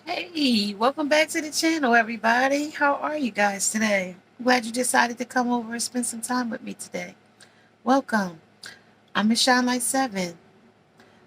Hey, welcome back to the channel, everybody. How are you guys today? Glad you decided to come over and spend some time with me today. Welcome. I'm Miss Shine Light 7.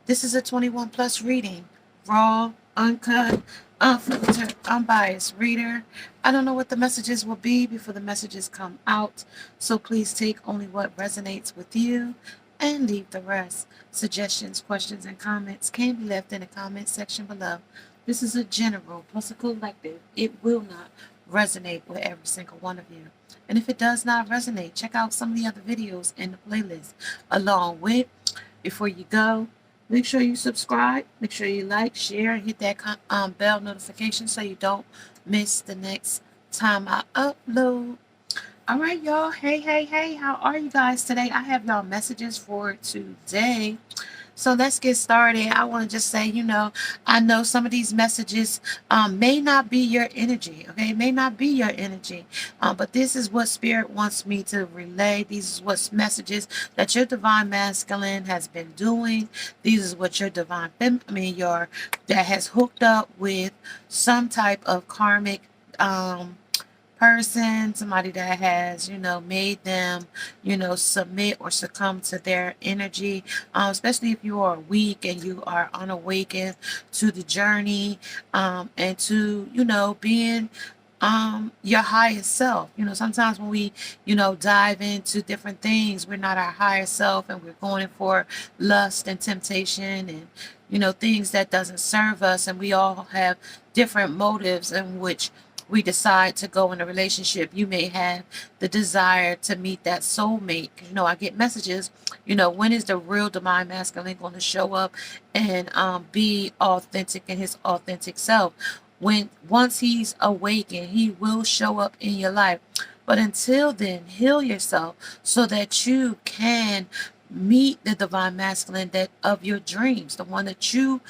This is a 21 plus reading. Raw, uncut, unfiltered, unbiased reader. I don't know what the messages will be before the messages come out, so please take only what resonates with you and leave the rest. Suggestions, questions, and comments can be left in the comment section below. This is a general plus a collective. It will not resonate with every single one of you. And if it does not resonate, check out some of the other videos in the playlist along with. Before you go, make sure you subscribe, make sure you like, share, and hit that bell notification so you don't miss the next time I upload. All right, y'all. Hey, how are you guys today? I have y'all messages for today. So let's get started. I want to just say, I know some of these messages may not be your energy, okay? It may not be your energy, but this is what Spirit wants me to relay. These is what messages that your divine masculine has been doing. These is what your divine your that has hooked up with some type of karmic person, somebody that has, made them, submit or succumb to their energy, especially if you are weak and you are unawakened to the journey, and to, being your highest self. Sometimes when we, dive into different things, we're not our higher self and we're going for lust and temptation and, things that doesn't serve us. And we all have different motives in which we decide to go in a relationship. You may have the desire to meet that soulmate. I get messages, when is the real divine masculine going to show up and be authentic in his authentic self? Once he's awakened, he will show up in your life. But until then, heal yourself so that you can meet the divine masculine that of your dreams, the one that you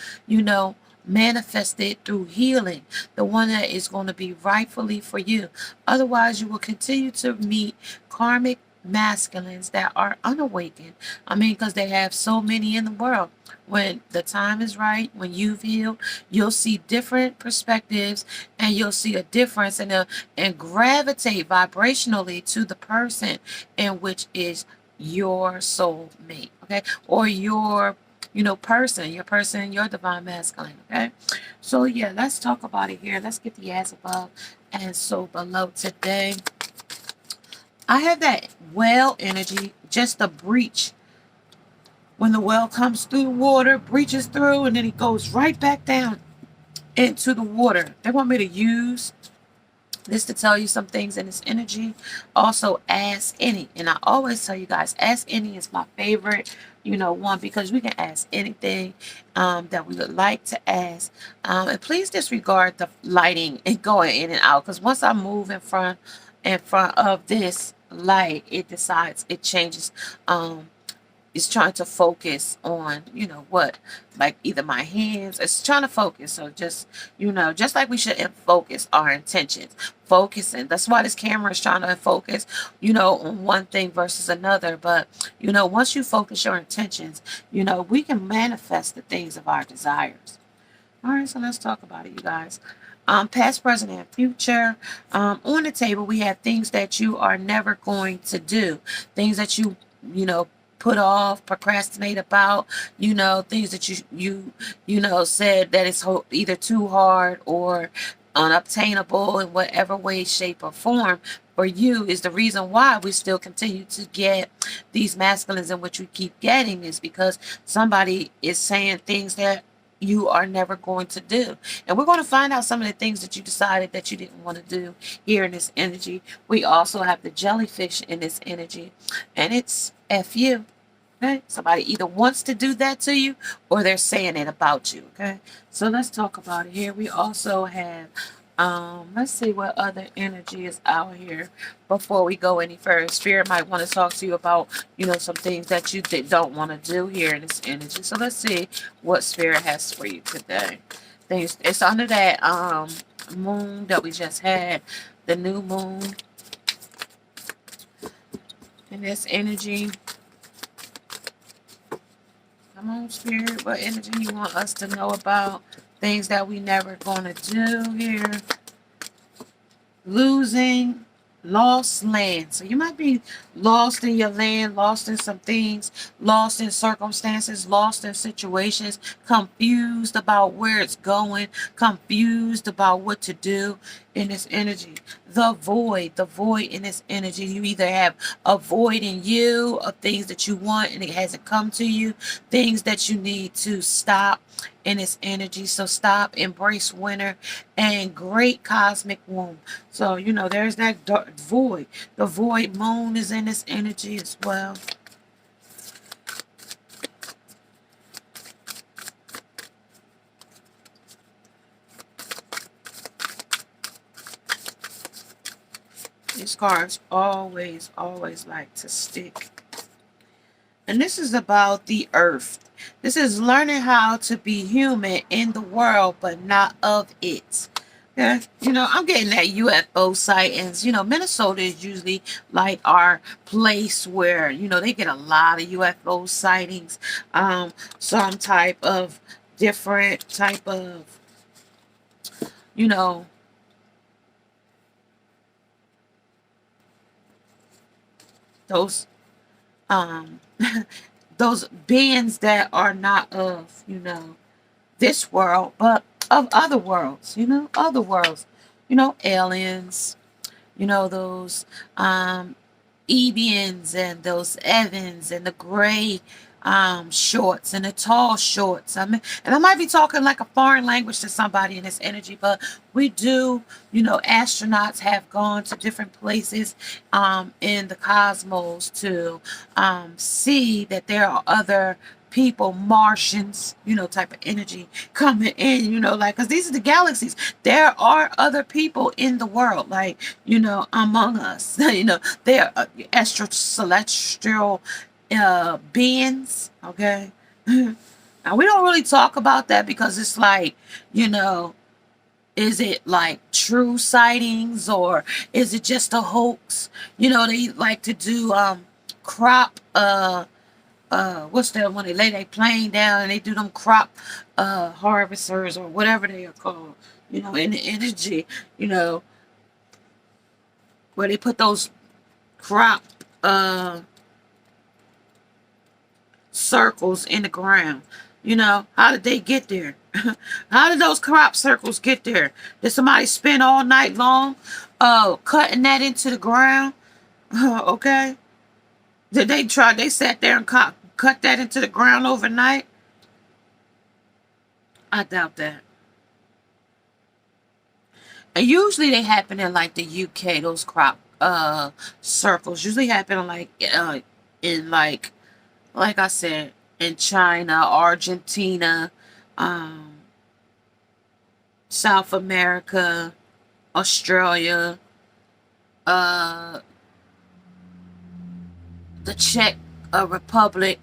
manifested through healing, the one that is going to be rightfully for you. Otherwise, you will continue to meet karmic masculines that are unawakened. Because they have so many in the world. When the time is right, when you've healed, you'll see different perspectives and you'll see a difference and gravitate vibrationally to the person in which is your soulmate, okay? Or your your divine masculine, okay? So yeah, let's talk about it here. Let's get the as above and so below today. I have that well energy, just a breach. When the well comes through the water, breaches through, and then it goes right back down into the water. They want me to use this to tell you some things in this energy. Also, ask any. And I always tell you guys, ask any is my favorite, one, because we can ask anything that we would like to ask. And please disregard the lighting and going in and out, because once I move in front of this light, it changes. Is trying to focus on, what, like either my hands, it's trying to focus. So just, just like we should focus our intentions, focusing. That's why this camera is trying to focus, on one thing versus another. But, once you focus your intentions, we can manifest the things of our desires. All right, so let's talk about it, you guys. Past, present, and future. On the table, we have things that you are never going to do, things that you put off, procrastinate about, things that you said that it's either too hard or unobtainable in whatever way, shape, or form for you, is the reason why we still continue to get these masculines, in which we keep getting is because somebody is saying things that you are never going to do. And we're going to find out some of the things that you decided that you didn't want to do here in this energy. We also have the jellyfish in this energy, and it's F you. Okay, somebody either wants to do that to you or they're saying it about you. Okay, so let's talk about it here. We also have let's see what other energy is out here before we go any further. Spirit might want to talk to you about, some things that you don't want to do here in this energy. So let's see what Spirit has for you today. Things, it's under that moon that we just had, the new moon in this energy. Come on, Spirit, what energy you want us to know about things that we never gonna do here. Losing lost land. So you might be lost in your land, lost in some things, lost in circumstances, lost in situations, confused about where it's going, confused about what to do in this energy. The void in this energy. You either have a void in you of things that you want and it hasn't come to you, things that you need to stop in this energy. So stop, embrace winter and great cosmic womb. So, you know, there's that dark void. The void moon is in this energy as well. These cards always like to stick. And this is about the earth. This is learning how to be human in the world, but not of it. Yeah, you know, I'm getting that UFO sightings. You know, Minnesota is usually like our place where, you know, they get a lot of UFO sightings. Some type of different type of, you know, those those beings that are not of, you know, this world, but of other worlds, you know, other worlds, you know, aliens, you know, those Ebians and those Evans and the gray shorts and the tall shorts. I mean, and I might be talking like a foreign language to somebody in this energy, but we do, you know, astronauts have gone to different places in the cosmos to see that there are other people, Martians, you know, type of energy coming in, you know, like, because these are the galaxies. There are other people in the world, like, you know, among us, you know, they're extra celestial beings, okay? Now, we don't really talk about that because it's like, you know, is it like true sightings or is it just a hoax? You know, they like to do crop what's that when they lay their plane down and they do them crop harvesters or whatever they are called, you know, in the energy, you know, where they put those crop circles in the ground. You know, how did they get there? How did those crop circles get there? Did somebody spend all night long cutting that into the ground? Okay. Did they try? They sat there and cut that into the ground overnight? I doubt that. And usually they happen in like the UK. Those crop circles usually happen in like I said, in China, Argentina, um, South America, Australia, uh, the Czech Republic,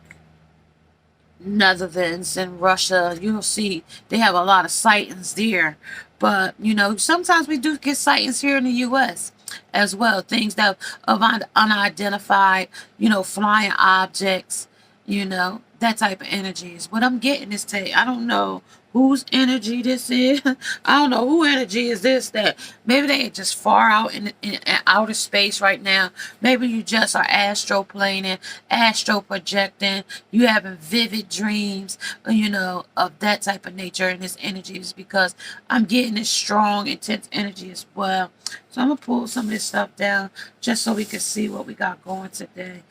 Netherlands, and Russia. You'll see they have a lot of sightings there. But, you know, sometimes we do get sightings here in the U.S. as well. Things that of unidentified, you know, flying objects, you know, that type of energy is what I'm getting this day. I don't know whose energy this is. I don't know who energy is this that maybe they are just far out in outer space right now. Maybe you just are astro planing, astro projecting. You having vivid dreams, you know, of that type of nature. And this energy is because I'm getting this strong, intense energy as well. So I'm gonna pull some of this stuff down just so we can see what we got going today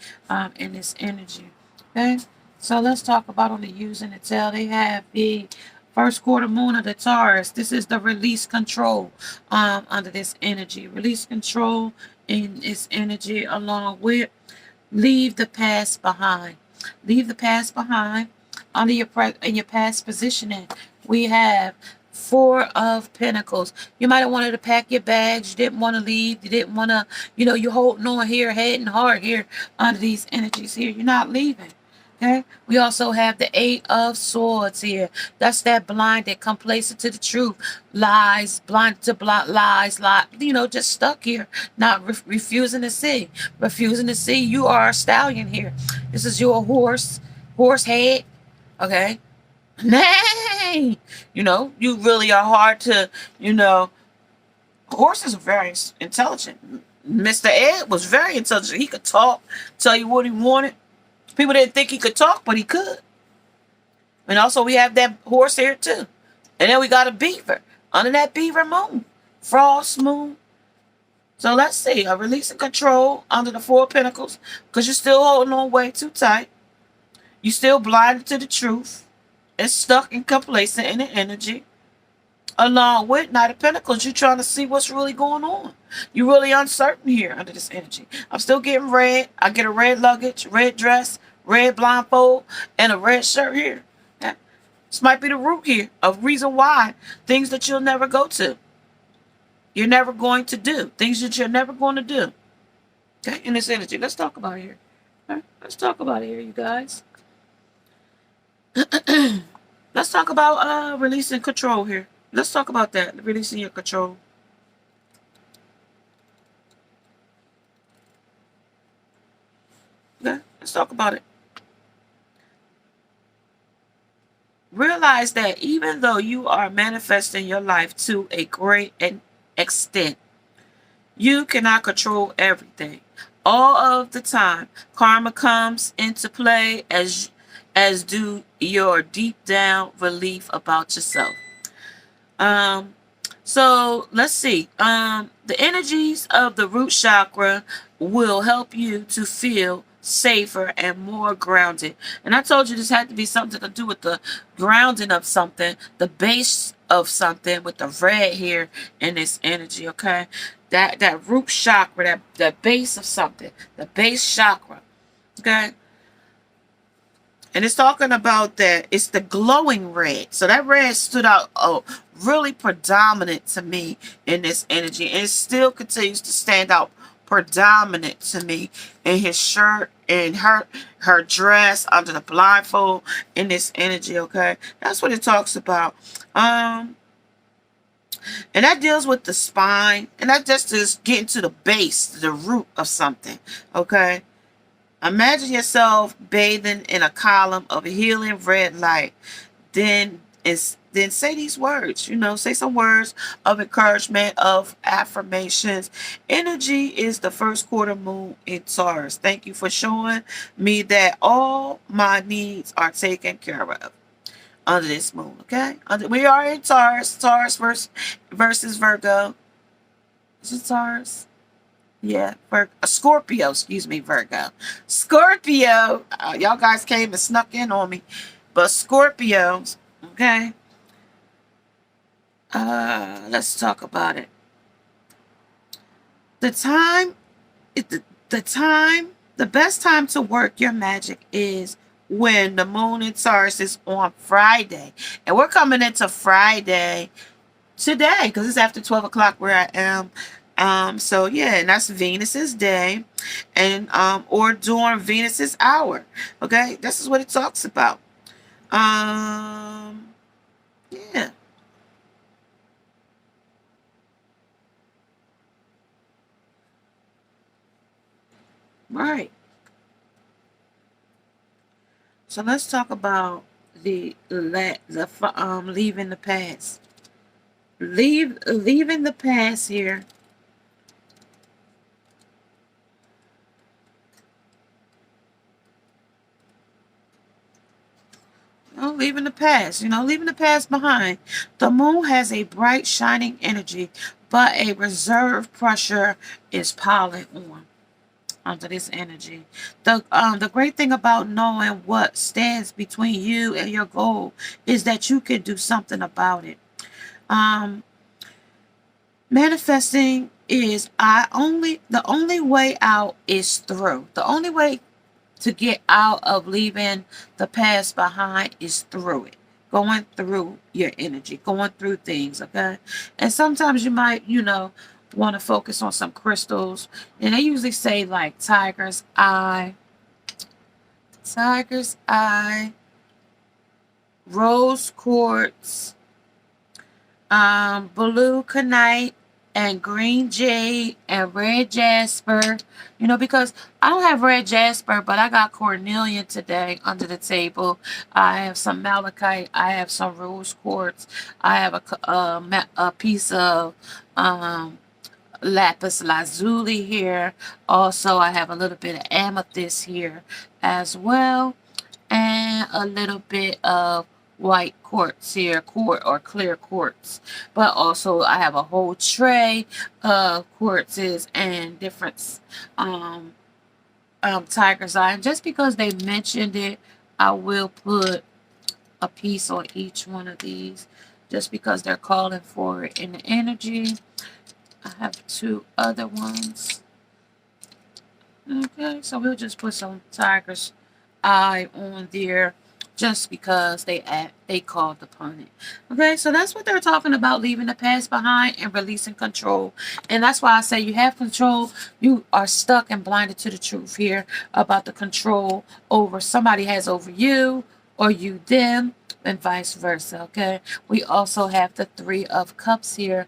in this energy. Okay, so let's talk about on the use and the tell. They have the first quarter moon of the Taurus. This is the release control under this energy. Release control in this energy along with leave the past behind. Leave the past behind. Under in your past positioning, we have Four of Pentacles. You might have wanted to pack your bags. You didn't want to leave. You didn't want to, you know, you're holding on here, head and heart here under these energies here. You're not leaving. Okay. We also have the Eight of Swords here. That's that blinded, complacent to the truth, lies, blinded to lies, you know, just stuck here, not refusing to see, refusing to see. You are a stallion here. This is your horse head. Okay. dang, you know, you really are hard to, you know, horses are very intelligent. Mr. Ed was very intelligent. He could talk, tell you what he wanted. People didn't think he could talk, but he could. And also we have that horse here too. And then we got a beaver under that beaver moon, frost moon. So let's see, a release and control under the Four of Pentacles, because you're still holding on way too tight. You're still blinded to the truth and stuck and complacent in the energy. Along with Knight of Pentacles, you're trying to see what's really going on. You're really uncertain here under this energy. I'm still getting red. I get a red luggage, red dress, red blindfold, and a red shirt here. This might be the root here of reason why things that you'll never go to. You're never going to do. Things that you're never going to do. Okay, in this energy. Let's talk about it here. Okay? Let's talk about it here, you guys. Let's talk about releasing control here. Let's talk about that. Releasing your control. Okay, let's talk about it. Realize that even though you are manifesting your life to a great extent, you cannot control everything. All of the time, karma comes into play as do your deep down belief about yourself. So let's see. The energies of the root chakra will help you to feel safer and more grounded. And I told you this had to be something to do with the grounding of something, the base of something, with the red here in this energy, okay? That root chakra, that base of something, the base chakra, okay? And it's talking about that it's the glowing red. So that red stood out really predominant to me in this energy. And it still continues to stand out predominant to me in his shirt and her dress under the blindfold in this energy, okay? That's what it talks about. And that deals with the spine. And that just is getting to the base, the root of something, okay? Imagine yourself bathing in a column of healing red light. Then say these words, you know, say some words of encouragement, of affirmations. Energy is the first quarter moon in Taurus. Thank you for showing me that all my needs are taken care of under this moon, okay? We are in Taurus. Taurus versus Virgo. Is it Taurus? Yeah, Scorpio, excuse me, Virgo. Scorpio, y'all guys came and snuck in on me. But Scorpios, okay? Let's talk about it. The best time to work your magic is when the moon in Taurus is on Friday. And we're coming into Friday today because it's after 12 o'clock where I am. So yeah, and that's Venus's day, and or during Venus's hour. Okay, this is what it talks about. Yeah. Right. So let's talk about leaving the past. Leaving the past here. Leaving the past, leaving the past behind. The moon has a bright, shining energy, but a reserved pressure is piling on under this energy. The great thing about knowing what stands between you and your goal is that you can do something about it. Manifesting is the only way out is through. The only way to get out of leaving the past behind is through it. Going through your energy, going through things, okay? And sometimes you might, want to focus on some crystals. And they usually say like tiger's eye, rose quartz, blue conite, and green jade and red jasper, you know, because I don't have red jasper, but I got cornelian today under the table. I have some malachite. I have some rose quartz. I have a piece of lapis lazuli here. Also, I have a little bit of amethyst here as well, and a little bit of white quartz here, clear quartz. But also I have a whole tray of quartzes and different tiger's eye. And just because they mentioned it, I will put a piece on each one of these, just because they're calling for it in the energy. I have two other ones. Okay, so we'll just put some tiger's eye on there just because they called upon it. Okay, so that's what they're talking about, leaving the past behind and releasing control. And that's why I say you have control. You are stuck and blinded to the truth here about the control over somebody has over you, or you them, and vice versa. Okay, we also have the Three of Cups here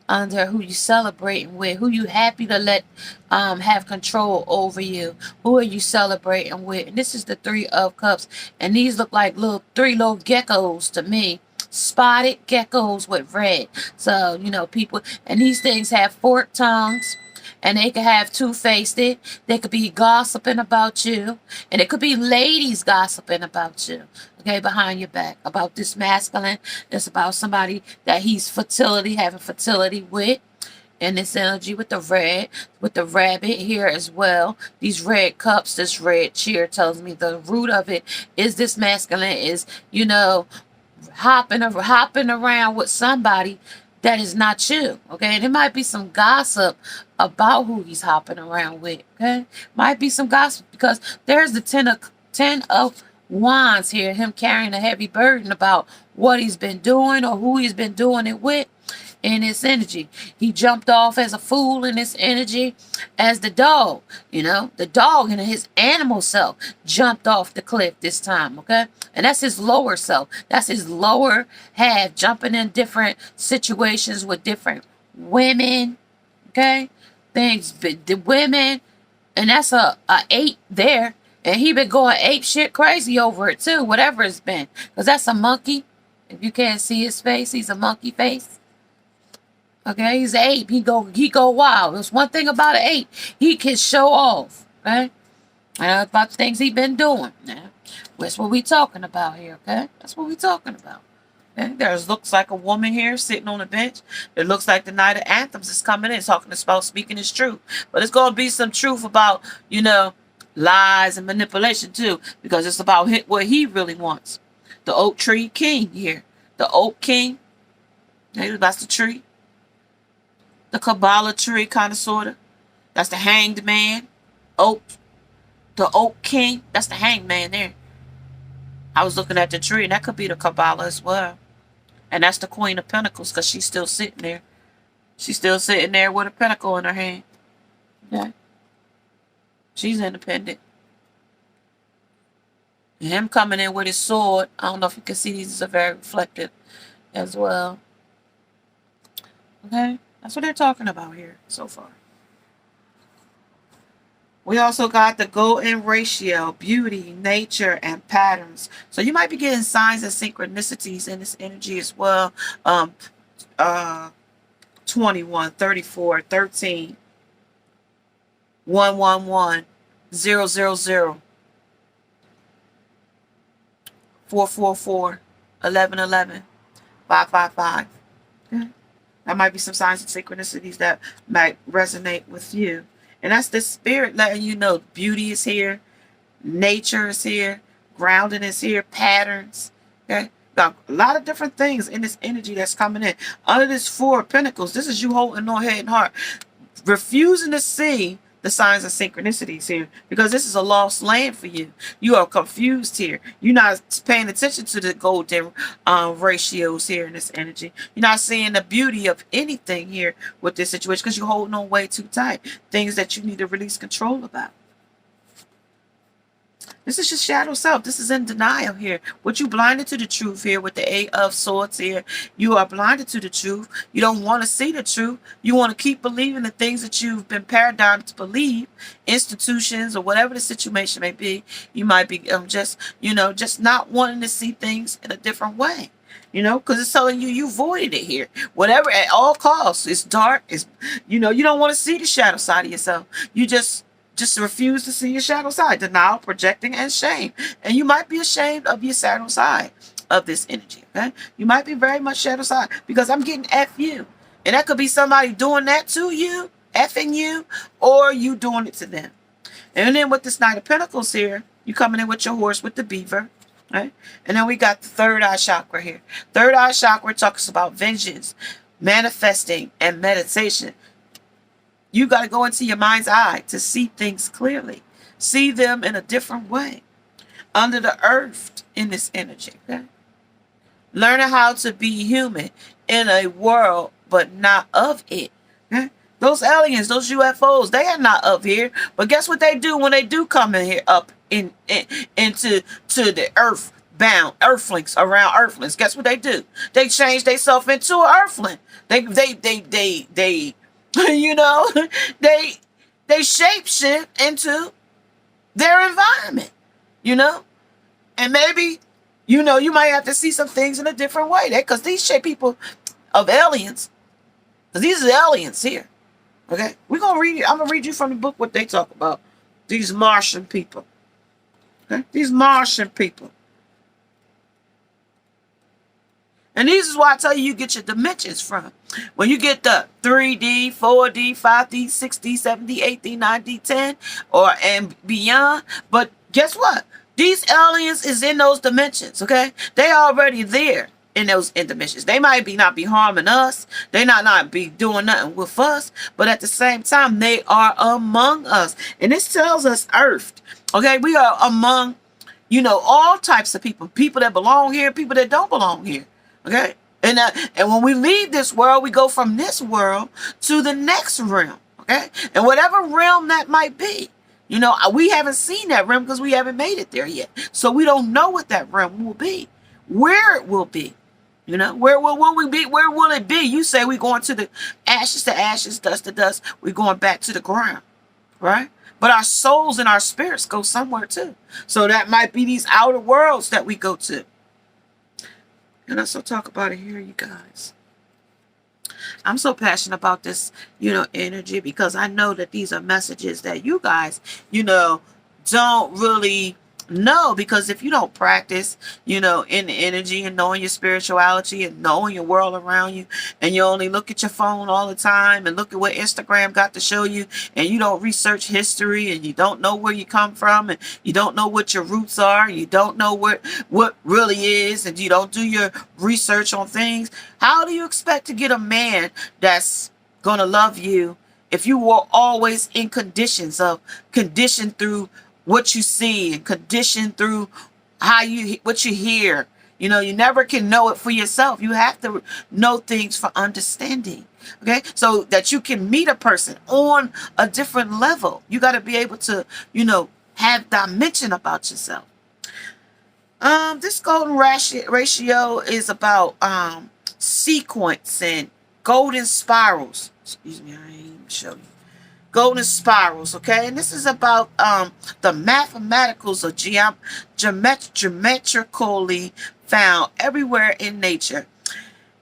under who you celebrating with, who you happy to let have control over you, who are you celebrating with. And this is the Three of Cups, and these look like three little geckos to me, spotted geckos with red. So you know, people, and these things have forked tongues, and they could have two-faced it. They could be gossiping about you, and it could be ladies gossiping about you, okay, behind your back, about this masculine. It's about somebody that he's having fertility with. And this energy with the rabbit here as well. These red cups, this red cheer tells me the root of it is this masculine is, you know, hopping around with somebody that is not you, okay? And it might be some gossip about who he's hopping around with, okay? Might be some gossip because there's the ten of wands here, him carrying a heavy burden about what he's been doing or who he's been doing it with. In this energy, he jumped off as a fool in this energy, as the dog, you know, the dog in his animal self jumped off the cliff this time, okay? And that's his lower self. That's his lower half jumping in different situations with different women, okay? Things, the women, and that's a 8 there. And he been going ape shit crazy over it too, whatever it's been. Because that's a monkey. If you can't see his face, he's a monkey face. Okay, he's an ape. He go wild. There's one thing about an ape. He can show off. Okay? About the things he been doing. Yeah. That's what we talking about here, okay? That's what we talking about. Okay? There's looks like a woman here sitting on a bench. It looks like the Knight of Anthems is coming in, talking about speaking his truth. But it's gonna be some truth about, you know, lies and manipulation too, because it's about what he really wants. The Oak Tree King here. The Oak King. That's the tree. The Kabbalah tree, kind of, sort of. That's the Hanged Man. Oak. The Oak King. That's the Hanged Man there. I was looking at the tree, and that could be the Kabbalah as well. And that's the Queen of Pentacles, because she's still sitting there. She's still sitting there with a pentacle in her hand. Okay. She's independent. And him coming in with his sword. I don't know if you can see, these are very reflective as well. Okay. That's what they're talking about here so far. We also got the golden ratio, beauty, nature, and patterns. So you might be getting signs and synchronicities in this energy as well. 21, 34, 13, 111, 000, 444, 1111, 555. Okay. That might be some signs and synchronicities that might resonate with you. And that's the spirit letting you know beauty is here, nature is here, grounding is here, patterns. Okay? Got a lot of different things in this energy that's coming in. Under this Four of Pentacles, this is you holding on head and heart. Refusing to see the signs and synchronicities here, because this is a lost land for you. You are confused here. You're not paying attention to the golden ratios here in this energy. You're not seeing the beauty of anything here with this situation because you're holding on way too tight. Things that you need to release control about. This is your shadow self. This is in denial here. What you blinded to the truth here with the Eight of Swords here. You are blinded to the truth. You don't want to see the truth. You want to keep believing the things that you've been paradigmed to believe, institutions or whatever the situation may be. You might be just, just not wanting to see things in a different way. Because it's telling you you voided it here. Whatever, at all costs. It's dark. It's, you don't want to see the shadow side of yourself. You just refuse to see your shadow side. Denial, projecting, and shame. And you might be ashamed of your shadow side of this energy. Okay? You might be very much shadow side because I'm getting F you. And that could be somebody doing that to you, effing you, or you doing it to them. And then with this Knight of Pentacles here, you coming in with your horse with the beaver. Right? And then we got the third eye chakra here. Third eye chakra talks about vengeance, manifesting, and meditation. You got to go into your mind's eye to see things clearly. See them in a different way. Under the earth in this energy. Okay? Learning how to be human in a world, but not of it. Okay? Those aliens, those UFOs, they are not of here. But guess what they do when they do come in here up into the earth bound earthlings around earthlings? Guess what they do? They change themselves into an earthling. They they shape shift into their environment, and maybe, you might have to see some things in a different way there, because these shape people of aliens, because these are aliens here. Okay, we're gonna read it. I'm gonna read you from the book what they talk about. These Martian people. Okay, these Martian people. And this is why I tell you get your dimensions from. When you get the 3D, 4D, 5D, 6D, 7D, 8D, 9D, 10, and beyond. But guess what? These aliens is in those dimensions, okay? They already there in those dimensions. They might not be harming us. They not be doing nothing with us. But at the same time, they are among us. And this tells us Earth, okay? We are among, all types of people. People that belong here, people that don't belong here. Okay, and when we leave this world, we go from this world to the next realm. Okay, and whatever realm that might be, we haven't seen that realm because we haven't made it there yet. So we don't know what that realm will be, where it will be. Where will we be? Where will it be? You say we're going to ashes, dust to dust. We're going back to the ground, right? But our souls and our spirits go somewhere too. So that might be these outer worlds that we go to. And I still talk about it here, you guys. I'm so passionate about this, energy, because I know that these are messages that you guys, don't really know. Because if you don't practice, in the energy and knowing your spirituality and knowing your world around you, and you only look at your phone all the time and look at what Instagram got to show you, and you don't research history, and you don't know where you come from, and you don't know what your roots are, and you don't know what really is, and you don't do your research on things, how do you expect to get a man that's gonna love you if you were always in conditioned through what you see and conditioned through what you hear? You never can know it for yourself. You have to know things for understanding. Okay, so that you can meet a person on a different level. You got to be able to, have dimension about yourself. This golden ratio is about sequence and golden spirals. Excuse me, I ain't even show you. Golden spirals, okay? And this is about the mathematicals of geometrically found everywhere in nature.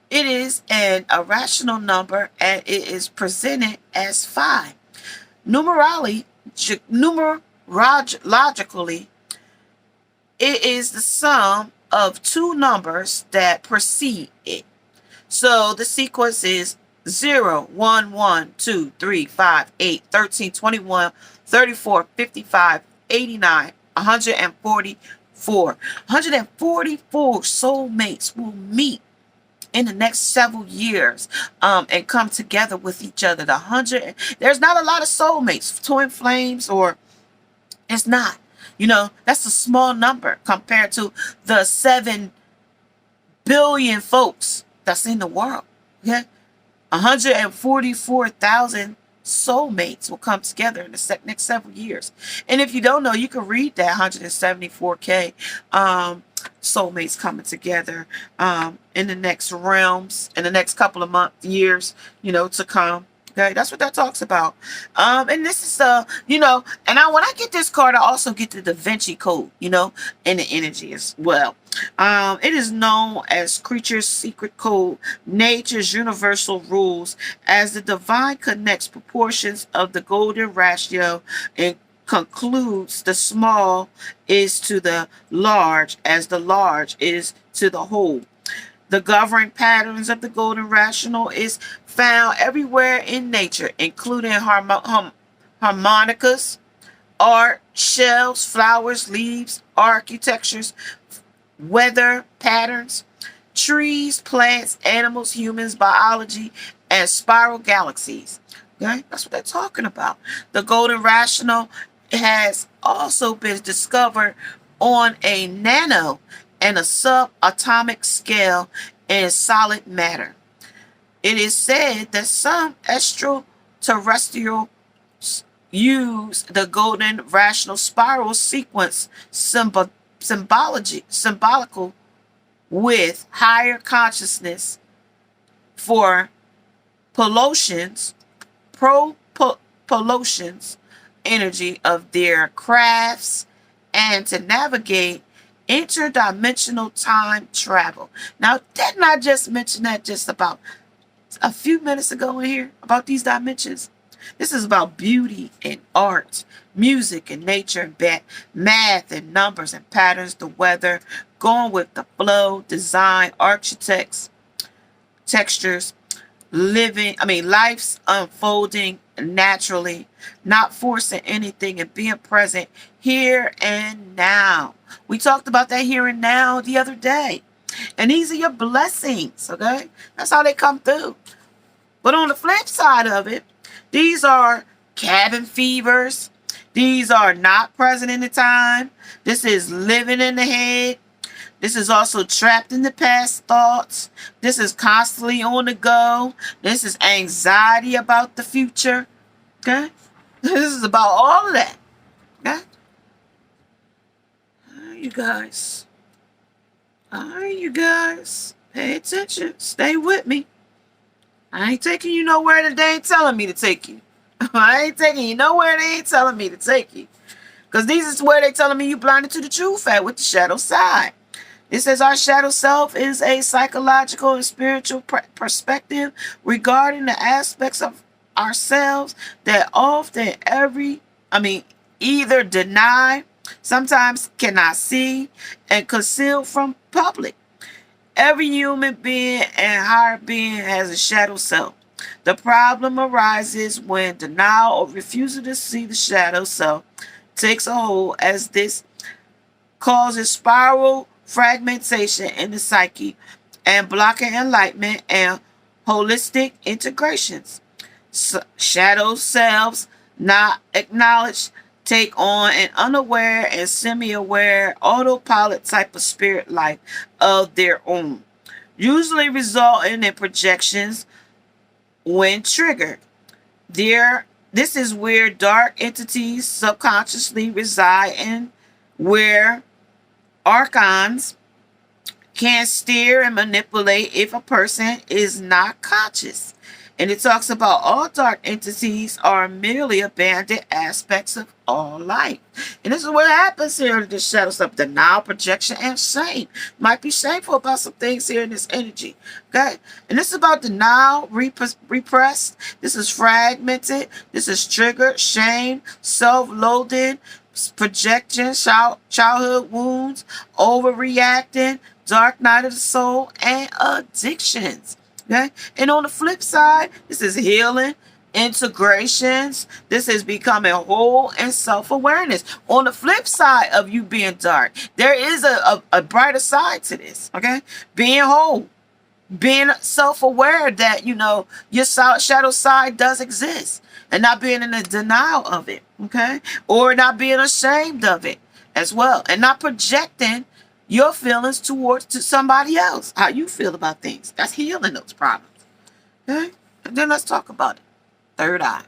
It is an irrational number, and it is presented as 5. Numerologically, it is the sum of 2 numbers that precede it. So the sequence is 0, 1, 1, 2, 3, 5, 8, 13, 21, 34, 55, 89, 144. 144 soulmates will meet in the next several years and come together with each other. There's not a lot of soulmates, twin flames, or it's not. That's a small number compared to the 7 billion folks that's in the world. Okay? 144,000 soulmates will come together in the next several years. And if you don't know, you can read that 174K soulmates coming together in the next realms, in the next couple of months, years, to come. Okay, that's what that talks about. And this is and when I get this card, I also get the Da Vinci Code, and the energy as well. It is known as Creature's Secret Code, Nature's Universal Rules, as the divine connects proportions of the golden ratio and concludes the small is to the large as the large is to the whole. The governing patterns of the golden rational is found everywhere in nature, including harmonicas, art, shells, flowers, leaves, architectures, weather patterns, trees, plants, animals, humans, biology, and spiral galaxies. Okay, that's what they're talking about. The golden rational has also been discovered on a nano and a subatomic scale in solid matter. It is said that some extraterrestrials use the golden rational spiral sequence symbolical with higher consciousness for pollutions energy of their crafts and to navigate interdimensional time travel. Now, didn't I just mention that just about a few minutes ago in here about these dimensions? This is about beauty and art, music and nature and math and numbers and patterns, the weather, going with the flow, design, architects, textures, life's unfolding naturally, not forcing anything and being present here and now. We talked about that here and now the other day. And these are your blessings, okay? That's how they come through. But on the flip side of it, these are cabin fevers. These are not present in the time. This is living in the head. This is also trapped in the past thoughts. This is constantly on the go. This is anxiety about the future. Okay? This is about all of that. Okay? You guys. Alright, you guys. Pay attention. Stay with me. I ain't taking you nowhere that they ain't telling me to take you. I ain't taking you nowhere they ain't telling me to take you. Because these is where they telling me you blinded to the truth at with the shadow side. It says our shadow self is a psychological and spiritual perspective regarding the aspects of ourselves that often either deny, sometimes cannot see, and conceal from public. Every human being and higher being has a shadow self. The problem arises when denial or refusal to see the shadow self takes a hold, as this causes spiral fragmentation in the psyche and blocking enlightenment and holistic integrations. Shadow selves not acknowledged take on an unaware and semi-aware autopilot type of spirit life of their own, usually resulting in projections when triggered. This is where dark entities subconsciously reside and where archons can steer and manipulate if a person is not conscious. And it talks about all dark entities are merely abandoned aspects of all life. And this is what happens here in this shadow stuff. Denial, projection, and shame. Might be shameful about some things here in this energy. Okay? And this is about denial, repressed. This is fragmented. This is triggered, shame, self-loathing, projection, childhood wounds, overreacting, dark night of the soul, and addictions. Okay? And on the flip side, this is healing, integrations. This is becoming whole and self-awareness. On the flip side of you being dark, there is a brighter side to this. Okay? Being whole. Being self-aware that, your shadow side does exist. And not being in a denial of it. Okay? Or not being ashamed of it as well. And not projecting your feelings to somebody else. How you feel about things. That's healing those problems. Okay? And then let's talk about it. Third eye.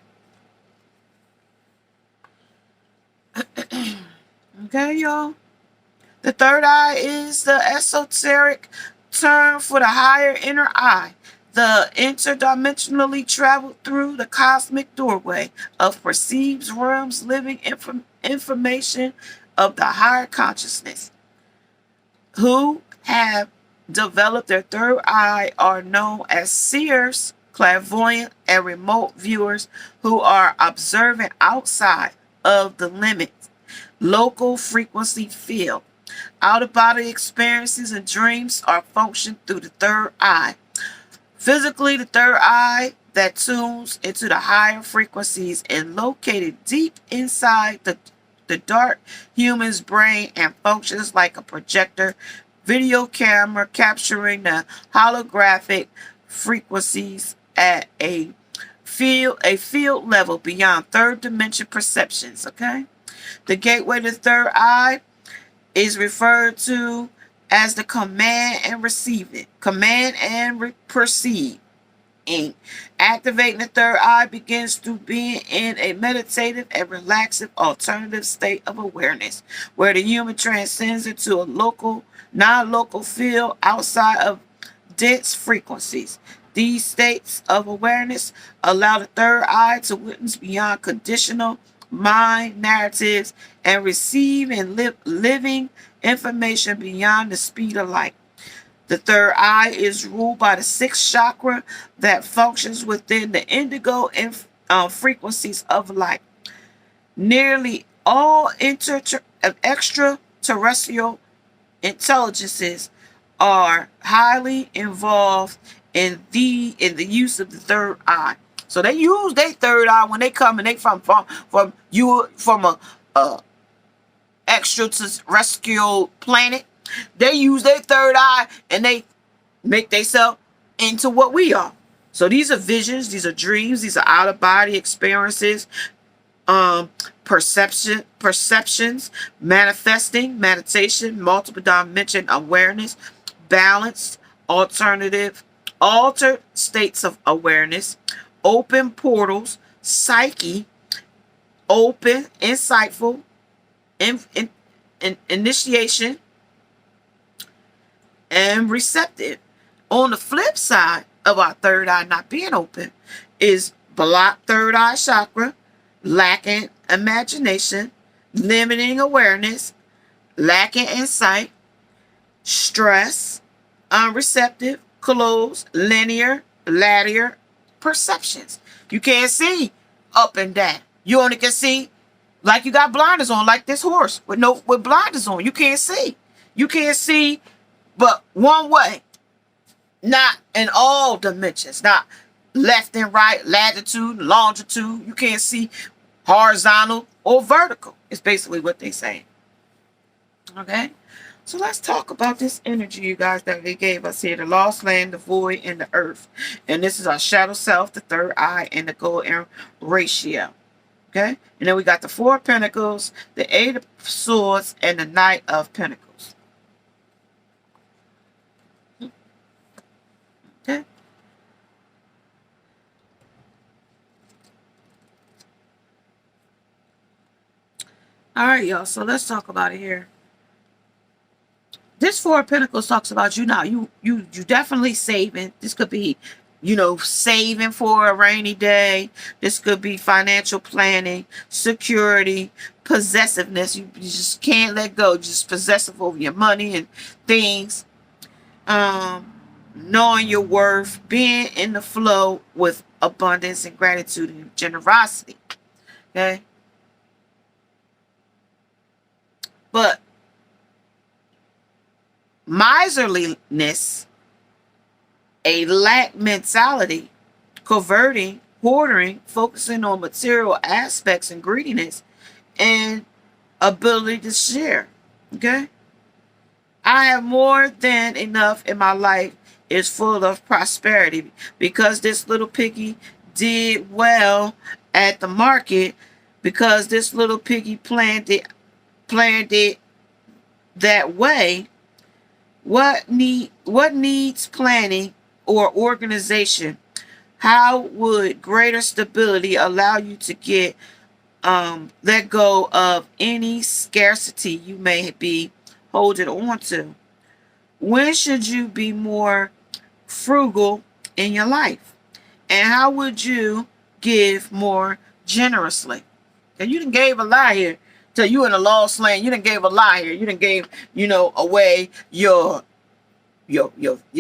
Okay, y'all? The third eye is the esoteric term for the higher inner eye, the interdimensionally traveled through the cosmic doorway of perceived realms, living information of the higher consciousness. Who have developed their third eye are known as seers, clairvoyant, and remote viewers who are observant outside of the limits local frequency field. Out-of-body experiences and dreams are functioned through the third eye. Physically, the third eye that tunes into the higher frequencies and located deep inside the dark human's brain and functions like a projector video camera capturing the holographic frequencies at a field level beyond third dimension perceptions. Okay, the gateway to the third eye is referred to as the command and receiving, command and perceive. Activating the third eye begins through being in a meditative and relaxive alternative state of awareness, where the human transcends into a non-local field outside of dense frequencies. These states of awareness allow the third eye to witness beyond conditional mind narratives and receive and living information beyond the speed of light. The third eye is ruled by the sixth chakra that functions within the indigo frequencies of light. Nearly all extraterrestrial intelligences are highly involved in the use of the third eye. So they use their third eye when they come and they from a extraterrestrial planet. They use their third eye and they make themselves into what we are. So these are visions, these are dreams, these are out-of-body experiences, perceptions, manifesting, meditation, multiple dimension awareness, balanced, altered states of awareness, open portals, psyche, open, insightful, initiation, and receptive. On the flip side of our third eye not being open is blocked third eye chakra, lacking imagination, limiting awareness, lacking insight, stress, unreceptive, closed, linear, lateral perceptions. You can't see up and down. You only can see like you got blinders on, like this horse with blinders on. You can't see. You can't see but one way. Not in all dimensions. Not left and right, latitude, longitude. You can't see horizontal or vertical. It's basically what they say. Okay? So let's talk about this energy, you guys, that they gave us here. The lost land, the void, and the earth. And this is our shadow self, the third eye, and the golden ratio. Okay? And then we got the Four of Pentacles, the Eight of Swords, and the Knight of Pentacles. Okay? All right, y'all. So let's talk about it here. This Four of Pentacles talks about you now. You definitely saving. This could be, saving for a rainy day. This could be financial planning, security, possessiveness. You just can't let go. Just possessive over your money and things. Knowing your worth, being in the flow with abundance and gratitude and generosity. Okay? But miserliness, a lack mentality, coveting, hoarding, focusing on material aspects and greediness, and ability to share. Okay? I have more than enough in my life is full of prosperity because this little piggy did well at the market, because this little piggy planned it that way. What needs planning or organization? How would greater stability allow you to get Let go of any scarcity you may be holding on to. When should you be more frugal in your life? And how would you give more generously? And you done gave a lie here. Till you in a lost land, you done gave a lie here. You done gave, away your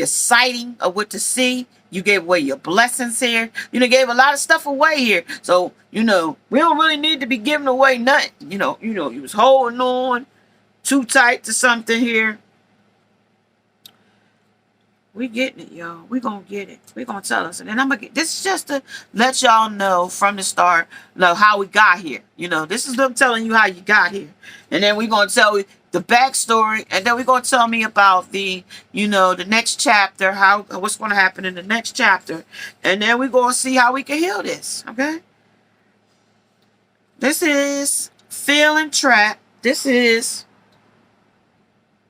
sighting of what to see. You gave away your blessings here. You done gave a lot of stuff away here. So, we don't really need to be giving away nothing. You was holding on too tight to something here. We getting it, y'all. We gonna get it. We gonna tell us. And then this is just to let y'all know from the start, how we got here. This is them telling you how you got here. And then we gonna tell you the backstory. And then we gonna tell me about the next chapter, what's gonna happen in the next chapter. And then we gonna see how we can heal this. Okay? This is feeling trapped. This is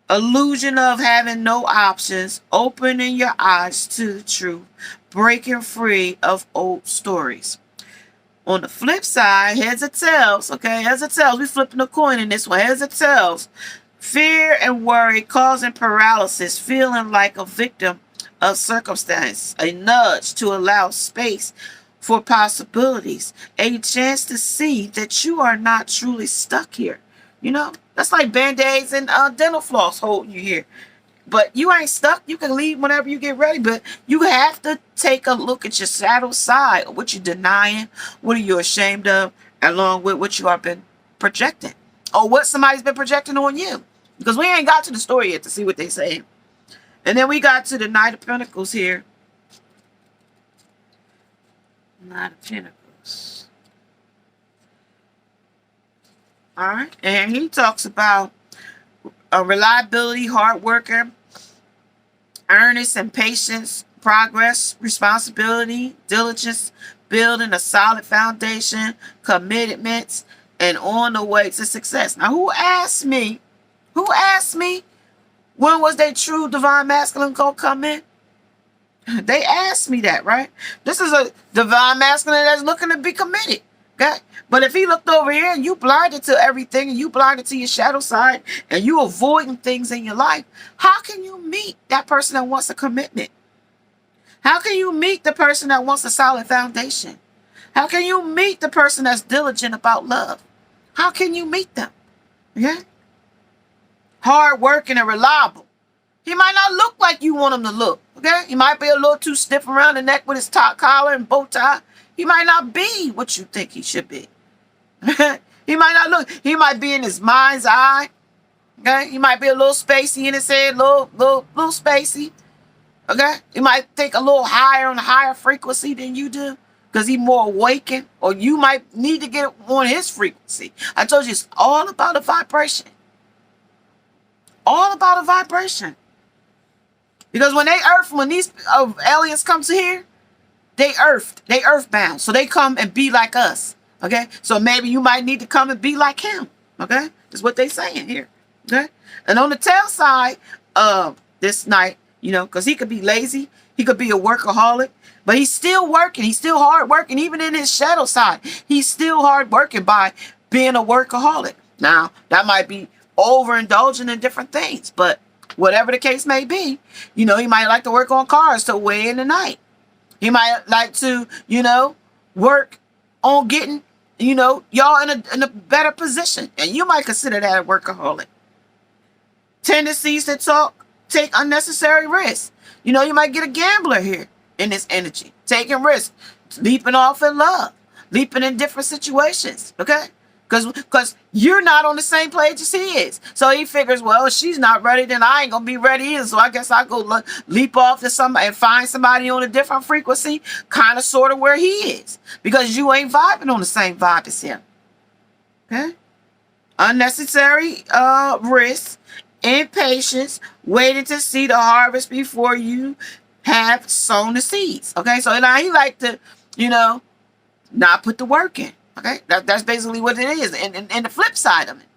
illusion of having no options, opening your eyes to the truth, breaking free of old stories. On the flip side, heads or tails, okay, heads or tails, we flipping a coin in this one, heads or tails. Fear and worry causing paralysis, feeling like a victim of circumstance, a nudge to allow space for possibilities, a chance to see that you are not truly stuck here. That's like Band-Aids and dental floss holding you here. But you ain't stuck. You can leave whenever you get ready. But you have to take a look at your shadow side. What you're denying. What are you ashamed of? Along with what you have been projecting. Or what somebody's been projecting on you. Because we ain't got to the story yet to see what they say. And then we got to the Knight of Pentacles here. Knight of Pentacles. All right. And he talks about reliability, hard worker, earnest and patience, progress, responsibility, diligence, building a solid foundation, commitments, and on the way to success. Now, who asked me when was their true divine masculine going to come in? They asked me that, right? This is a divine masculine that's looking to be committed. Okay? But if he looked over here and you blinded to everything and you blinded to your shadow side and you avoiding things in your life, how can you meet that person that wants a commitment? How can you meet the person that wants a solid foundation? How can you meet the person that's diligent about love? How can you meet them? Yeah? Hard working and reliable. He might not look like you want him to look. Okay? He might be a little too stiff around the neck with his top collar and bow tie. He might not be what you think he should be. He might not look. He might be in his mind's eye. Okay? He might be a little spacey in his head, little spacey. Okay? He might think a little higher on a higher frequency than you do because he's more awakened, or you might need to get on his frequency. I told you it's all about a vibration. All about a vibration. Because when these aliens come to here, they earthbound. So they come and be like us. Okay? So maybe you might need to come and be like him. Okay? That's what they saying here. Okay? And on the tail side of this night, because he could be lazy, he could be a workaholic, but he's still working. He's still hard working. Even in his shadow side, he's still hard working by being a workaholic. Now, that might be overindulging in different things, but whatever the case may be, he might like to work on cars till way in the night. He might like to, work on getting, y'all in a better position. And you might consider that a workaholic. Tendencies to take unnecessary risks. You might get a gambler here in this energy. Taking risks. Leaping off in love. Leaping in different situations. Okay? Because you're not on the same page as he is. So he figures, well, if she's not ready, then I ain't going to be ready either. So I guess I'll go leap off to somebody and find somebody on a different frequency, kind of sort of where he is. Because you ain't vibing on the same vibe as him. Okay? Unnecessary risks, impatience, waiting to see the harvest before you have sown the seeds. Okay? So now he like to, not put the work in. Okay, that's basically what it is. And the flip side of it,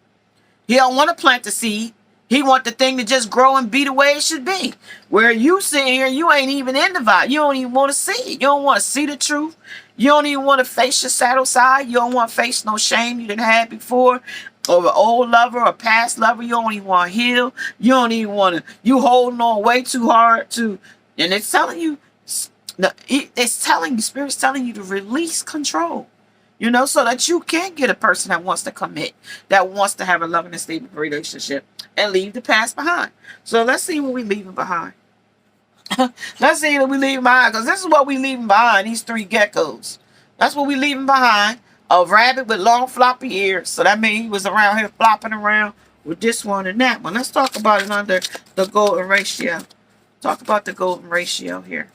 he don't want to plant the seed. He want the thing to just grow and be the way it should be. Where you sitting here, you ain't even in the vibe. You don't even want to see it. You don't want to see the truth. You don't even want to face your shadow side. You don't want to face no shame you didn't have before. Or an old lover or past lover. You don't even want to heal. You don't even want to. You holding on way too hard to. And it's telling you. It's telling you. Spirit's telling you to release control. You know, so that you can get a person that wants to commit, that wants to have a loving and stable relationship, and leave the past behind. So let's see what we're leaving behind. Let's see what we're leaving behind, because this is what we're leaving behind, these three geckos. That's what we're leaving behind. A rabbit with long floppy ears. So that means he was around here flopping around with this one and that one. Let's talk about it under the golden ratio. Talk about the golden ratio here.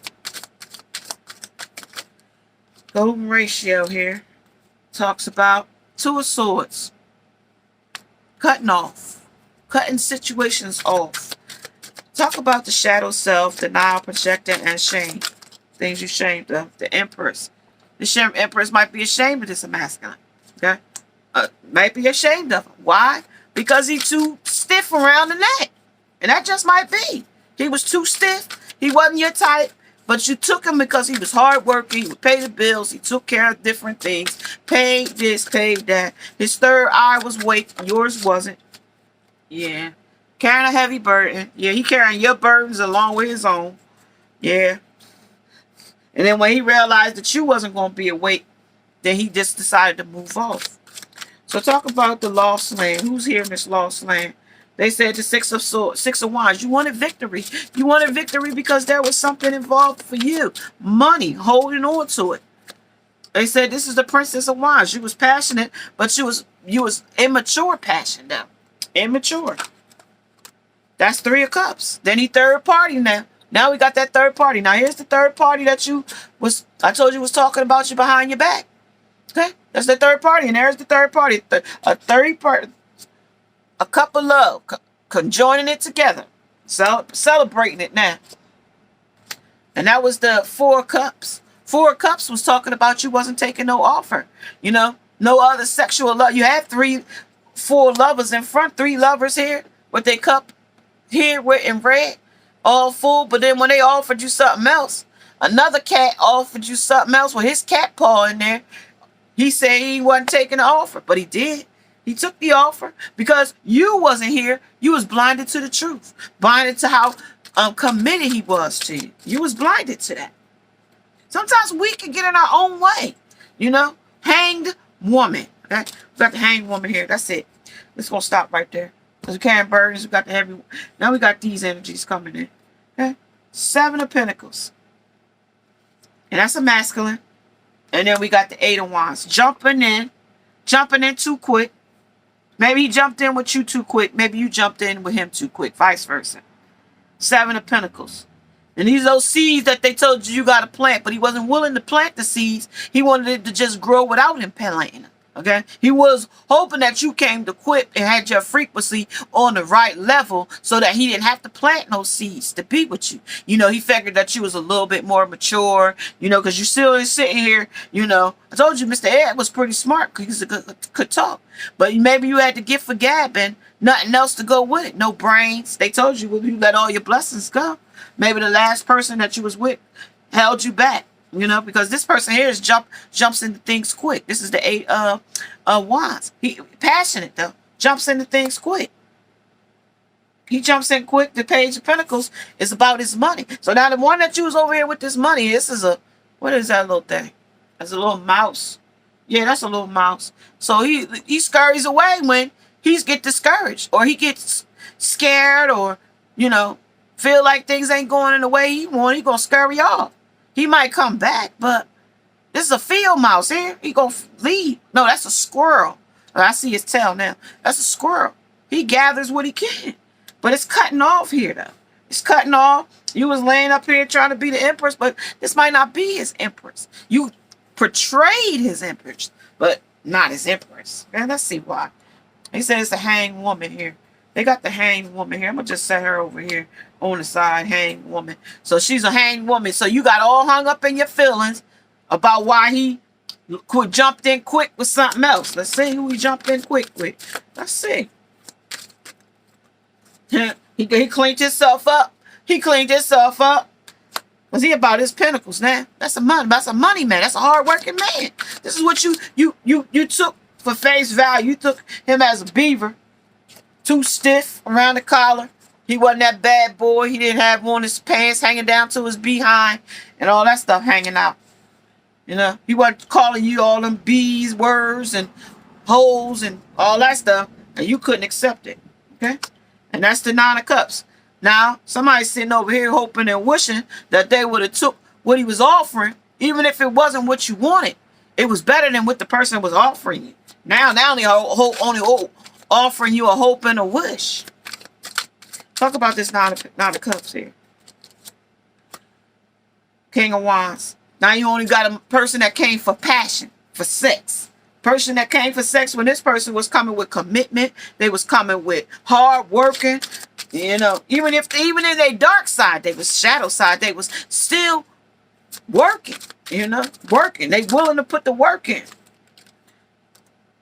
Golden ratio here. Talks about Two of Swords. Cutting off. Cutting situations off. Talk about the shadow self, denial, projecting, and shame. Things you're ashamed of. The Empress. The Empress might be ashamed of this masculine. Okay? Might be ashamed of him. Why? Because he's too stiff around the neck. And that just might be. He was too stiff. He wasn't your type. But you took him because he was hardworking. He would pay the bills. He took care of different things. Paid this, paid that. His third eye was weak. Yours wasn't. Yeah. Carrying a heavy burden. Yeah, he carrying your burdens along with his own. Yeah. And then when he realized that you wasn't going to be awake, then he just decided to move off. So talk about the lost land. Who's here in this lost land? They said the Six of Swords, Six of Wands. You wanted victory. You wanted victory because there was something involved for you. Money, holding on to it. They said this is the Princess of Wands. You was passionate, but you was immature passion though. Immature. That's Three of Cups. Then he third party now. Now we got that third party. Now here's the third party that I told you was talking about you behind your back. Okay? That's the third party. And there's the third party. A third party. A cup of love, conjoining it together, celebrating it now. And that was the Four of Cups. Four of Cups was talking about you wasn't taking no offer. You know, no other sexual love. You had four lovers in front, three lovers here with their cup here in red, all full. But then when they offered you something else, another cat offered you something else with his cat paw in there. He said he wasn't taking the offer, but he did. He took the offer because you wasn't here. You was blinded to the truth. Blinded to how committed he was to you. You was blinded to that. Sometimes we can get in our own way. You know? Hanged woman. Okay? We got the hanged woman here. That's it. Let's go stop right there. Because we carrying burdens. We got the heavy. Now we got these energies coming in. Okay? Seven of Pentacles. And that's a masculine. And then we got the Eight of Wands. Jumping in too quick. Maybe he jumped in with you too quick. Maybe you jumped in with him too quick. Vice versa. Seven of Pentacles. And these are those seeds that they told you got to plant. But he wasn't willing to plant the seeds. He wanted it to just grow without him planting them. Okay? He was hoping that you came to equip and had your frequency on the right level so that he didn't have to plant no seeds to be with you. You know, he figured that you was a little bit more mature, you know, because you're still sitting here, you know. I told you Mr. Ed was pretty smart because he could talk. But maybe you had the gift for gab and nothing else to go with it. No brains. They told you, well, you let all your blessings go. Maybe the last person that you was with held you back. You know, because this person here jumps into things quick. This is the Eight of Wands. He passionate though. Jumps into things quick. He jumps in quick. The Page of Pentacles is about his money. So now the one that you was over here with this money, this is what is that little thing? That's a little mouse. Yeah, that's a little mouse. So he scurries away when he get discouraged or he gets scared or, you know, feel like things ain't going in the way he want. He gonna scurry off. He might come back, but this is a field mouse here. He gonna leave. No, that's a squirrel. I see his tail now. That's a squirrel. He gathers what he can. But it's cutting off here, though. It's cutting off. You was laying up here trying to be the empress, but this might not be his empress. You portrayed his empress, but not his empress. And let's see why. He said it's a hanged woman here. They got the hanged woman here. I'm going to just set her over here on the side, hanged woman. So she's a hanged woman. So you got all hung up in your feelings about why he jumped in quick with something else. Let's see who he jumped in quick with. Let's see. He cleaned himself up. He cleaned himself up. Was he about his Pinnacles now? That's a money man. That's a hard-working man. This is what you took for face value. You took him as a beaver. Too stiff around the collar. He wasn't that bad boy. He didn't have on his pants hanging down to his behind and all that stuff hanging out. You know, he wasn't calling you all them B's words and holes and all that stuff, and you couldn't accept it. Okay? And that's the Nine of Cups. Now, somebody's sitting over here hoping and wishing that they would have took what he was offering, even if it wasn't what you wanted. It was better than what the person was offering you. Now only offering you a hope and a wish. Talk about this Nine of Cups here. King of Wands. Now you only got a person that came for passion, for sex. Person that came for sex when this person was coming with commitment. They was coming with hard working. You know, even in their dark side, they was shadow side, they was still working. You know, working. They willing to put the work in.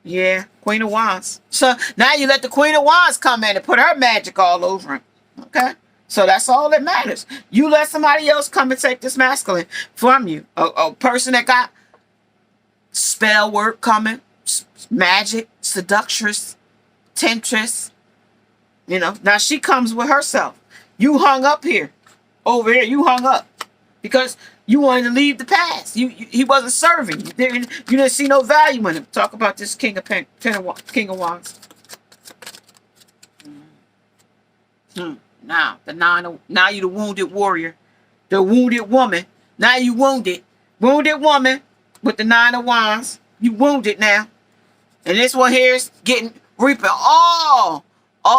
Yeah, Queen of Wands. So now you let the Queen of Wands come in and put her magic all over him. Okay? So that's all that matters. You let somebody else come and take this masculine from you. A person that got spell work coming, magic, seductress, temptress. You know, now she comes with herself. You hung up here. Over here, you hung up. Because you wanted to leave the past. He wasn't serving. You didn't see no value in him. Talk about this King of Wands. Now you the wounded warrior, the wounded woman. Now you wounded woman with the Nine of Wands. You wounded now, and this one here is reaping all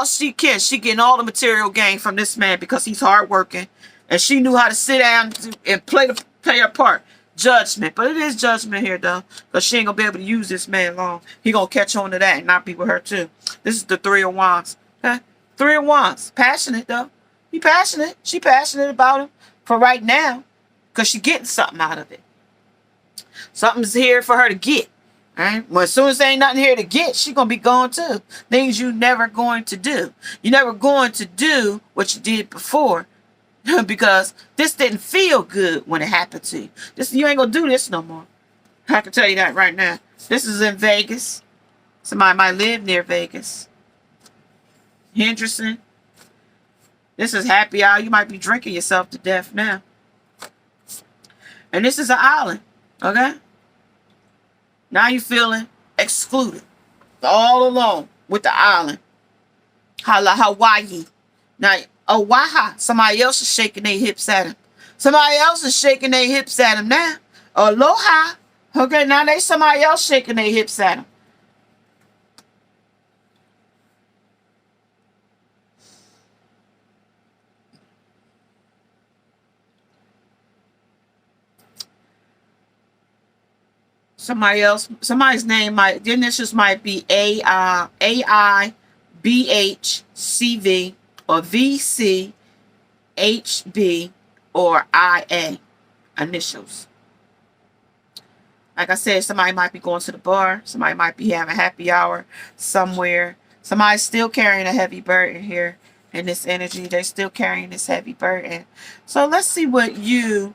she can. She getting all the material gain from this man because he's hardworking. And she knew how to sit down and play her part. Judgment. But it is judgment here, though. Because she ain't going to be able to use this man long. He going to catch on to that and not be with her, too. This is the Three of Wands. Okay? Three of Wands. Passionate, though. He passionate. She passionate about him for right now. Because she getting something out of it. Something's here for her to get. All right? Well, as soon as there ain't nothing here to get, she going to be gone, too. Things you never going to do. You're never going to do what you did before. Because this didn't feel good when it happened to you. You ain't gonna do this no more. I can tell you that right now. This is in Vegas. Somebody might live near Vegas. Henderson. This is happy hour. You might be drinking yourself to death now. And this is an island. Okay? Now you're feeling excluded. All alone with the island. Hawaii. Now, Oahu. Somebody else is shaking their hips at him. Somebody else is shaking their hips at him now. Aloha. Okay, now they somebody else shaking their hips at him. Somebody's name the initials might be AIBHCV. Or VC, HB, or IA initials. Like I said, somebody might be going to the bar. Somebody might be having happy hour somewhere. Somebody's still carrying a heavy burden here in this energy. They're still carrying this heavy burden. So let's see what you,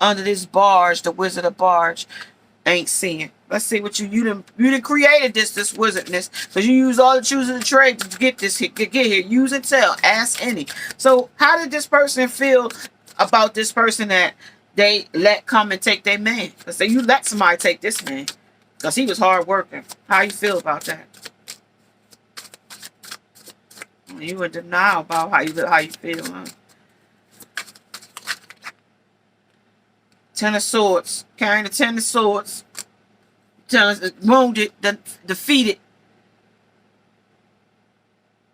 under this barge, the Wizard of Barge, ain't seeing. Let's see what you done created this wizardness. Because you use all the choosing the trade to get here. Use and tell. Ask any. So how did this person feel about this person that they let come and take their man? Let's say you let somebody take this man. Because he was hard working. How you feel about that? You in denial about how you feel, huh? Ten of Swords. Carrying the Ten of Swords. Wounded, defeated.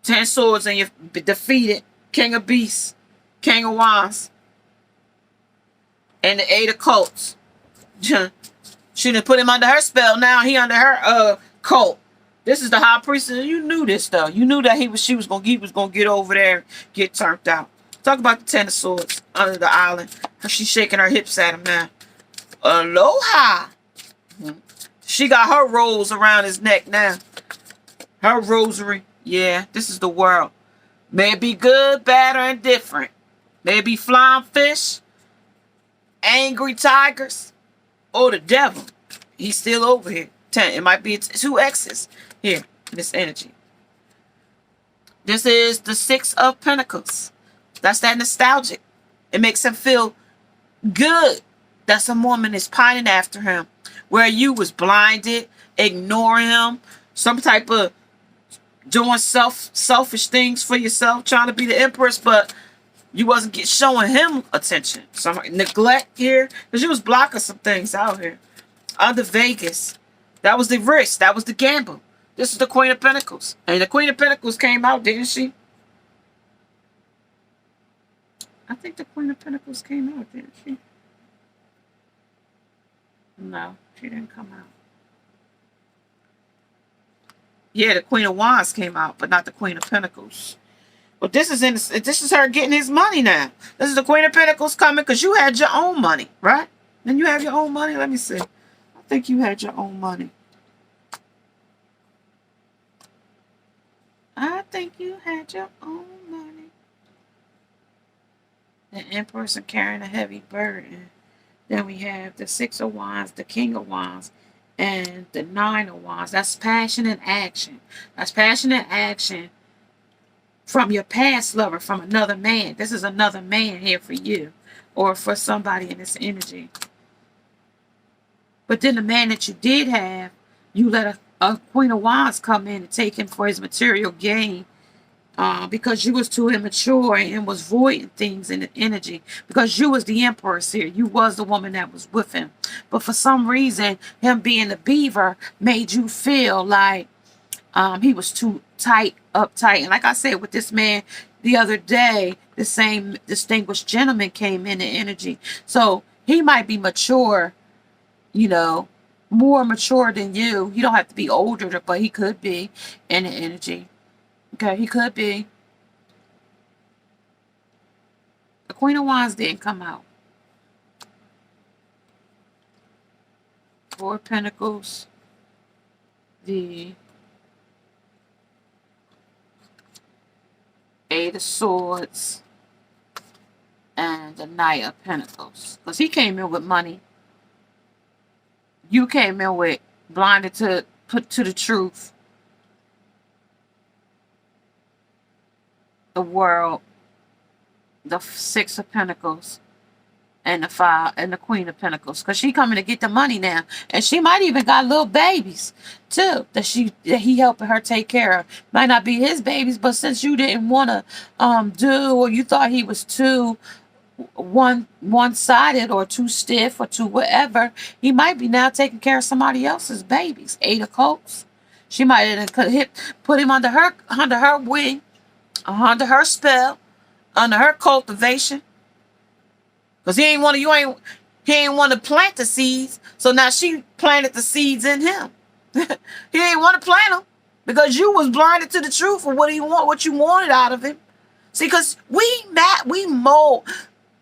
10 swords and you're defeated. King of Beasts. King of Wands. And the 8 of Cups. She done put him under her spell. Now he under her cult. This is the High Priestess. You knew this, though. You knew that he was gonna get over there and get turned out. Talk about the 10 of Swords under the island. She's shaking her hips at him now. Aloha. She got her rose around his neck now. Her rosary. Yeah, this is the world. May it be good, bad, or indifferent. May it be flying fish, angry tigers, or the devil. He's still over here. 10. It might be 2 X's here, this energy. This is the 6 of Pentacles. That's that nostalgic. It makes him feel good that some woman is pining after him. Where you was blinded, ignoring him, some type of doing selfish things for yourself, trying to be the empress, but you wasn't showing him attention. Some neglect here, because you was blocking some things out here. Under Vegas, that was the risk. That was the gamble. This is the Queen of Pentacles. And the Queen of Pentacles came out, didn't she? I think the Queen of Pentacles came out, didn't she? No, she didn't come out. Yeah, the Queen of Wands came out, but not the Queen of Pentacles. But this is her getting his money now. This is the Queen of Pentacles coming because you had your own money, right? Then you have your own money. Let me see. I think you had your own money. I think you had your own money. The Empress and carrying a heavy burden. Then we have the 6 of Wands, the King of Wands, and the 9 of Wands. That's passion and action. That's passion and action from your past lover, from another man. This is another man here for you or for somebody in this energy. But then the man that you did have, you let a Queen of Wands come in and take him for his material gain. Because you was too immature and was voiding things in the energy. Because you was the empress here. You was the woman that was with him. But for some reason, him being the beaver made you feel like he was too uptight. And like I said, with this man the other day, the same distinguished gentleman came in the energy. So he might be mature, you know, more mature than you. You don't have to be older, but he could be in the energy. Okay, he could be. The Queen of Wands didn't come out. 4 Pentacles. The 8 of Swords. And the Knight of Pentacles. Because he came in with money. You came in with blinded to the truth. The World, the 6 of Pentacles, and the 5 and the Queen of Pentacles, because she coming to get the money now, and she might even got little babies too that he helping her take care of. Might not be his babies, but since you didn't want to do, or you thought he was too one-sided or too stiff or too whatever, he might be now taking care of somebody else's babies. 8 of Cups. She might have put him under her wing. Under her spell, under her cultivation, because he ain't want to plant the seeds. So now she planted the seeds in him. He ain't want to plant them because you was blinded to the truth of what you wanted out of him. See, because we mold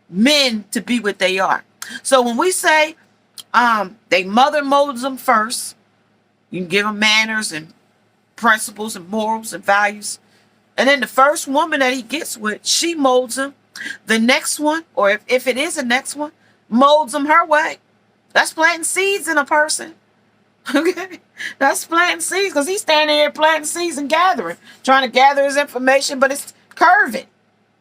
men to be what they are. So when we say they mother molds them first, you can give them manners and principles and morals and values. And then the first woman that he gets with, she molds him. The next one, or if it is the next one, molds him her way. That's planting seeds in a person. Okay? That's planting seeds, because he's standing there planting seeds and gathering. Trying to gather his information, but it's curving.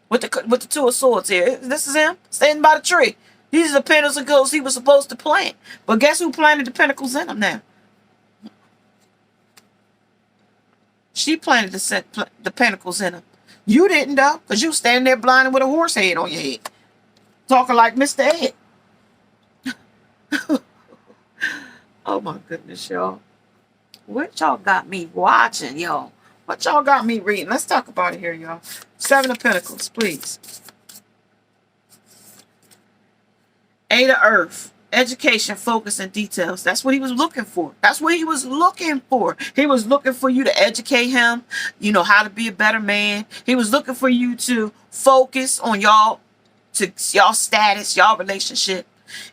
With the 2 of Swords here. This is him standing by the tree. These are the Pentacles he was supposed to plant. But guess who planted the Pentacles in him now? She planted the Pentacles in him. You didn't, though, because you standing there blinded with a horse head on your head. Talking like Mr. Ed. Oh, my goodness, y'all. What y'all got me watching, y'all? What y'all got me reading? Let's talk about it here, y'all. 7 of Pentacles, please. 8 of Earth. Education, focus, and details. That's what he was looking for. That's what he was looking for. He was looking for you to educate him, you know, how to be a better man. He was looking for you to focus on y'all status, y'all relationship.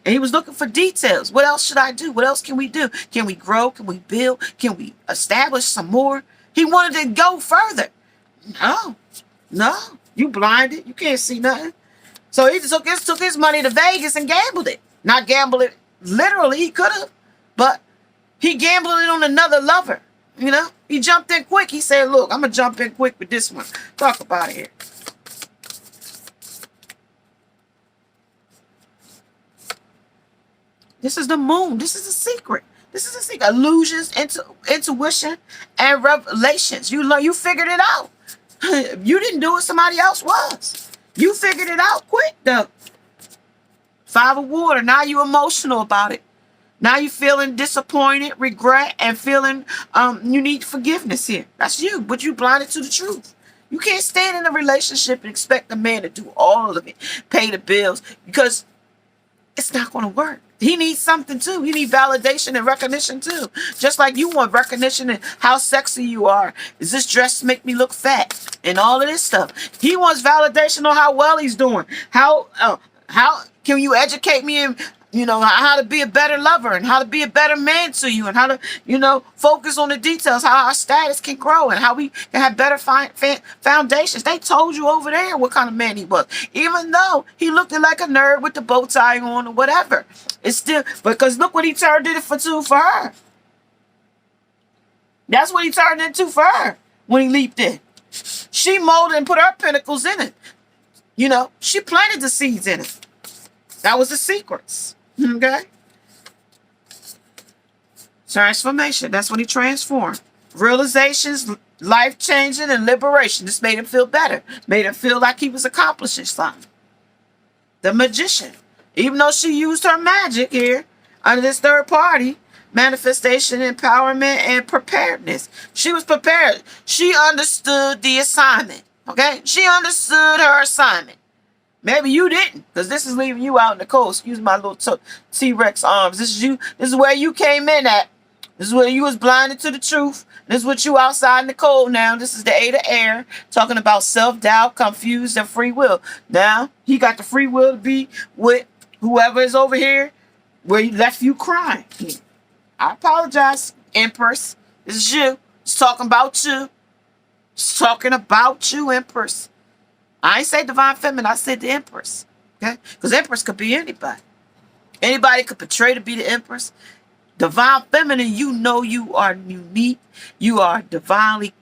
And he was looking for details. What else should I do? What else can we do? Can we grow? Can we build? Can we establish some more? He wanted to go further. No. No, you blinded. You can't see nothing. So he took his money to Vegas and gambled it. Not gambled it literally, he could have, but he gambled it on another lover. You know, he jumped in quick. He said, look, I'm going to jump in quick with this one. Talk about it here. This is the moon. This is a secret. This is a secret. Illusions, intuition, and revelations. You figured it out. You didn't do it. Somebody else was. You figured it out quick, though. Five of Water. Now you emotional about it. Now you feeling disappointed, regret, and feeling you need forgiveness here. That's you, but you blinded to the truth. You can't stand in a relationship and expect a man to do all of it, pay the bills, because it's not going to work. He needs something too. He needs validation and recognition too. Just like you want recognition and how sexy you are. Does this dress make me look fat? And all of this stuff. He wants validation on how well he's doing. How can you educate me in, how to be a better lover and how to be a better man to you and how to, focus on the details, how our status can grow and how we can have better foundations. They told you over there what kind of man he was. Even though he looked like a nerd with the bow tie on or whatever. It's still, because look what he turned it for her. That's what he turned into for her when he leaped in. She molded and put her pinnacles in it. She planted the seeds in it. That was the secrets. Okay? Transformation. That's when he transformed. Realizations, life-changing, and liberation. This made him feel better. Made him feel like he was accomplishing something. The Magician. Even though she used her magic here, under this third party, manifestation, empowerment, and preparedness. She was prepared. She understood the assignment. Okay? She understood her assignment. Maybe you didn't, because this is leaving you out in the cold. Excuse my little T-Rex arms. This is you. This is where you came in at. This is where you was blinded to the truth. This is what you outside in the cold now. This is the Eight of Air, talking about self-doubt, confused, and free will. Now, he got the free will to be with whoever is over here where he left you crying. I apologize, Empress. This is you. It's talking about you. It's talking about you, Empress. I ain't say Divine Feminine, I said the Empress. Okay? Because Empress could be anybody. Anybody could portray to be the Empress. Divine Feminine, you are unique. You are divinely,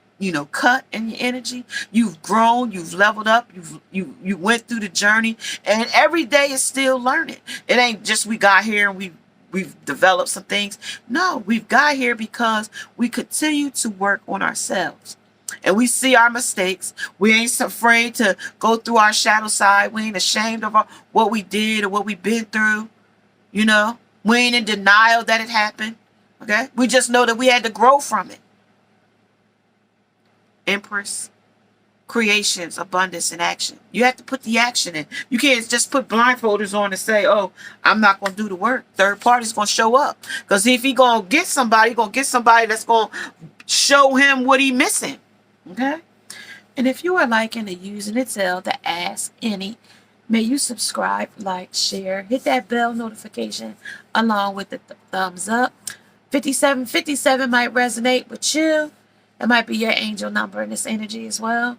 cut in your energy. You've grown, you've leveled up, you went through the journey, and every day is still learning. It ain't just we got here and we've developed some things. No, we've got here because we continue to work on ourselves. And we see our mistakes. We ain't afraid to go through our shadow side. We ain't ashamed of what we did or what we've been through. We ain't in denial that it happened. Okay? We just know that we had to grow from it. Empress, creations, abundance, and action. You have to put the action in. You can't just put blindfolders on and say, oh, I'm not going to do the work. Third party's going to show up. Because if he going to get somebody, he's going to get somebody that's going to show him what he missing. Okay? And if you are liking the Using It Tell to Ask Any, may you subscribe, like, share, hit that bell notification along with the thumbs up. 5757 might resonate with you. It might be your angel number in this energy as well.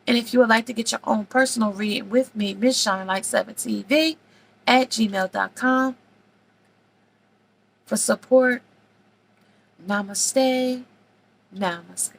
And if you would like to get your own personal reading with me, Miss Shine Like 7TV at gmail.com. For support, namaste, namaste.